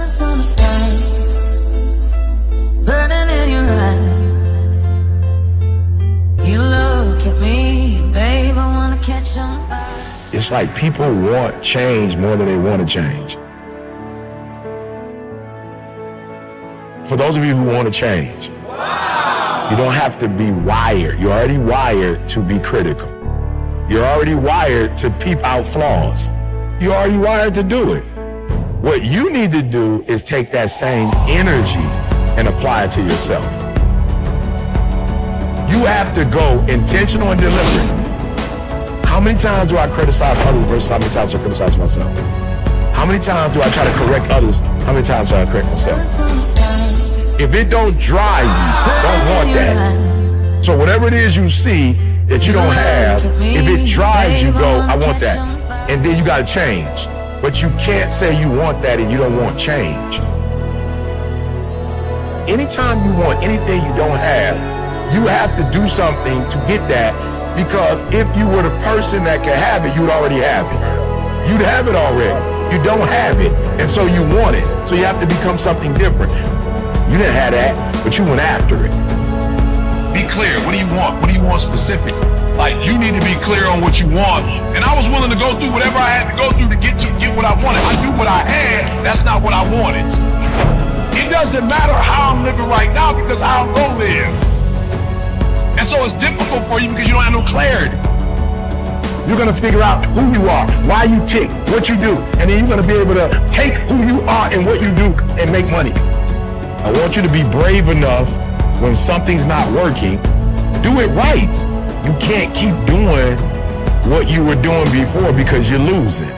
Stars on the sky, burning in your eye. You look at me, babe, I wanna catch on fire. It's like people want change more than they want to change. For those of you who want to change, you don't have to be wired. You're already wired to be critical. You're already wired to peep out flaws. You're already wired to do it. What you need to do is take that same energy and apply it to yourself. You have to go intentional and deliberate. How many times do I criticize others versus how many times do I criticize myself? How many times do I try to correct others? How many times do I correct myself? If it don't drive you, don't want that. So whatever it is you see that you don't have, if it drives you, go, I want that. And then you got to change. But you can't say you want that and you don't want change. Anytime you want anything you don't have, you have to do something to get that, because if you were the person that could have it, you would already have it. You'd have it already. You don't have it, and so you want it. So you have to become something different. You didn't have that, but you went after it. Be clear. What do you want? What do you want specifically? Like, you need to be clear on what you want. And I was willing to go through whatever I had to go through to get what I wanted. I knew what I had. That's not what I wanted. It doesn't matter how I'm living right now, because how I'm gonna live. And so it's difficult for you because you don't have no clarity. You're gonna figure out who you are, why you tick, what you do, and then you're gonna be able to take who you are and what you do and make money. I want you to be brave enough when something's not working, do it right. You can't keep doing what you were doing before because you're losing.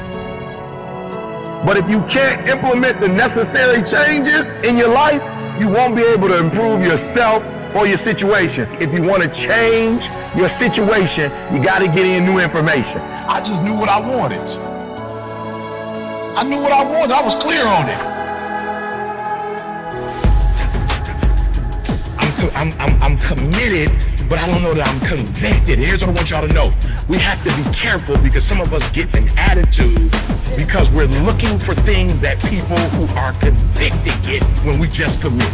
But if you can't implement the necessary changes in your life, you won't be able to improve yourself or your situation. If you want to change your situation, you got to get in new information. I just knew what I wanted. I knew what I wanted. I was clear on it. I'm committed, but I don't know that I'm convicted. Here's what I want y'all to know. We have to be careful, because some of us get an attitude because we're looking for things that people who are convicted get when we just commit.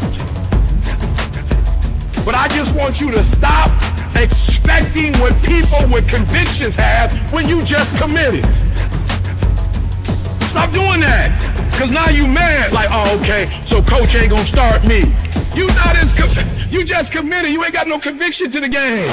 But I just want you to stop expecting what people with convictions have when you just committed. Stop doing that. Because now you mad, like, oh, okay, so coach ain't gonna start me. You just committed. You ain't got no conviction to the game.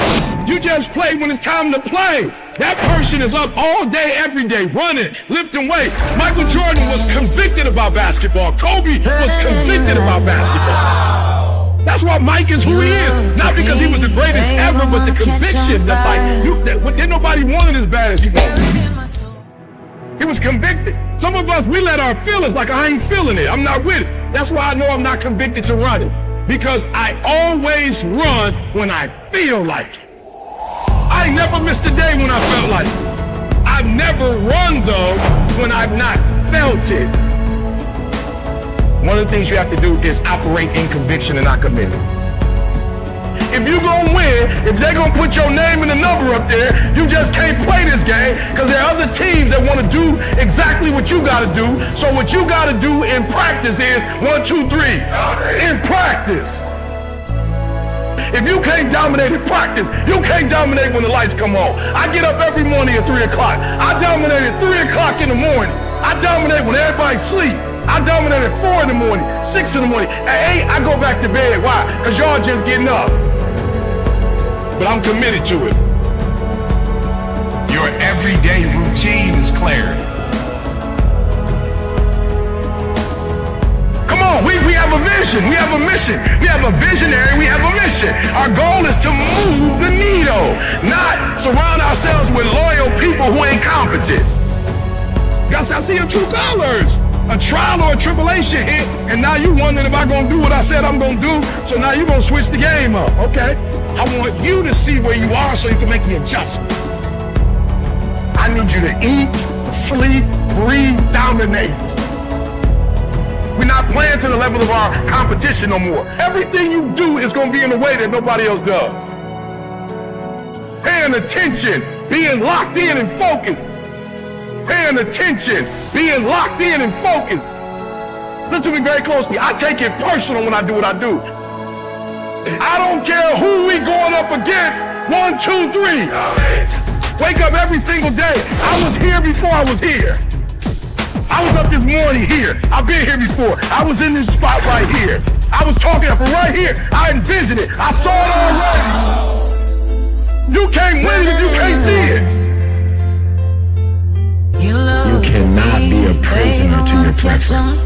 You just play when it's time to play. That person is up all day, every day, running, lifting weights. Michael Jordan was convicted about basketball. Kobe was convicted about basketball. That's why Mike is who he is. Not because he was the greatest ever, but the conviction that, like, didn't nobody want it as bad as he was. He was convicted. Some of us, we let our feelings, like, I ain't feeling it. I'm not with it. That's why I know I'm not convicted to run it. Because I always run when I feel like it. I ain't never missed a day when I felt like it. I've never run, though, when I've not felt it. One of the things you have to do is operate in conviction and not committed. If you gonna win, if they're gonna put your name and the number up there, you just can't play this game, because there are other teams that want to do exactly what you gotta do. So what you gotta do in practice is 1, 2, 3. In practice. If you can't dominate in practice, you can't dominate when the lights come on. I get up every morning at 3 o'clock. I dominate at 3 o'clock in the morning. I dominate when everybody sleep. I dominate at 4 in the morning, 6 in the morning. At 8, I go back to bed. Why? Because y'all just getting up. But I'm committed to it. Your everyday routine is clarity. Come on, we have a vision, we have a mission. We have a visionary, we have a mission. Our goal is to move the needle, not surround ourselves with loyal people who ain't competent. Guys, I see your true colors. A trial or a tribulation hit, and now you wondering if I'm gonna do what I said I'm gonna do, so now you're gonna switch the game up, okay? I want you to see where you are so you can make the adjustment. I need you to eat, sleep, breathe, dominate. We're not playing to the level of our competition no more. Everything you do is gonna be in a way that nobody else does. Paying attention, being locked in and focused. Paying attention, being locked in and focused. Listen to me very closely. I take it personal when I do what I do. I don't care who we going up against. 1, 2, 3. Wake up every single day. I was here before I was here. I was up this morning here. I've been here before. I was in this spot right here. I was talking from right here. I envisioned it. I saw it already. You can't win it if you can't see it. You cannot be a prisoner to your preference.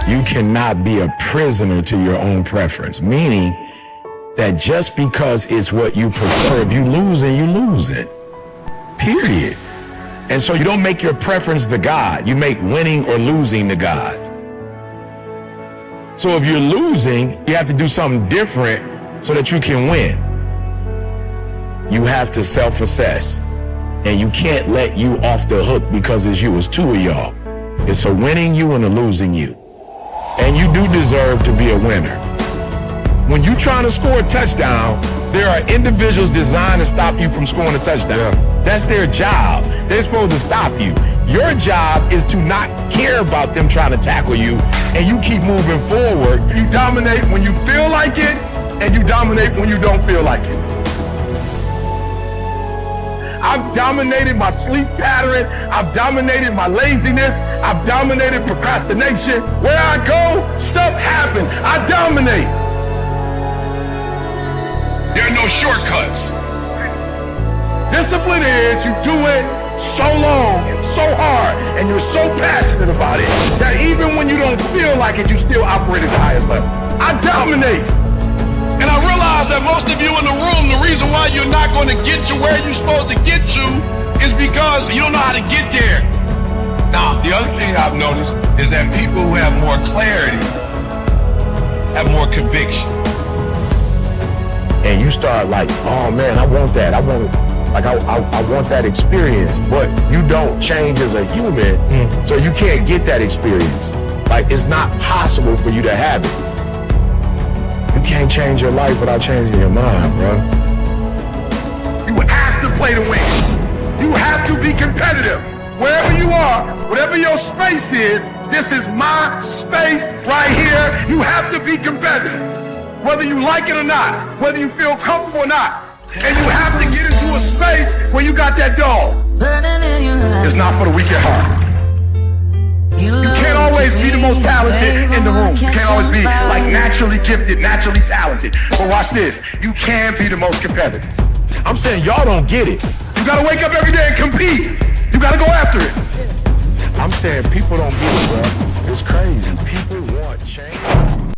You cannot be a prisoner to your own preference, meaning that just because it's what you prefer, if you losing, you losing. Period. And so you don't make your preference the God. You make winning or losing the God. So if you're losing, you have to do something different so that you can win. You have to self-assess. And you can't let you off the hook because it's you. It's two of y'all. It's a winning you and a losing you. And you do deserve to be a winner. When you're trying to score a touchdown, there are individuals designed to stop you from scoring a touchdown. That's their job. They're supposed to stop you. Your job is to not care about them trying to tackle you, and you keep moving forward. You dominate when you feel like it, and you dominate when you don't feel like it. I've dominated my sleep pattern. I've dominated my laziness. I've dominated procrastination. Where I go, stuff happens. I dominate. There are no shortcuts. Discipline is you do it so long and so hard and you're so passionate about it that even when you don't feel like it, you still operate at the highest level. I dominate. And I realize that most of you in the room, the reason why you're not going to get to where you're supposed to get to is because you don't know how to get there. Now, the other thing I've noticed is that people who have more clarity have more conviction. And you start like, oh man, I want that. I want that experience. But you don't change as a human, so you can't get that experience. Like, it's not possible for you to have it. You can't change your life without changing your mind, bro. You have to play to win. You have to be competitive. Wherever you are, whatever your space is, this is my space right here. You have to be competitive. Whether you like it or not, whether you feel comfortable or not. And you have to get into a space where you got that dog. It's not for the weak at heart. You can't always be the most talented in the room. You can't always be like naturally gifted, naturally talented. But watch this, you can be the most competitive. I'm saying y'all don't get it. You gotta wake up every day and compete. You gotta go after it. I'm saying people don't get it, bro. It's crazy.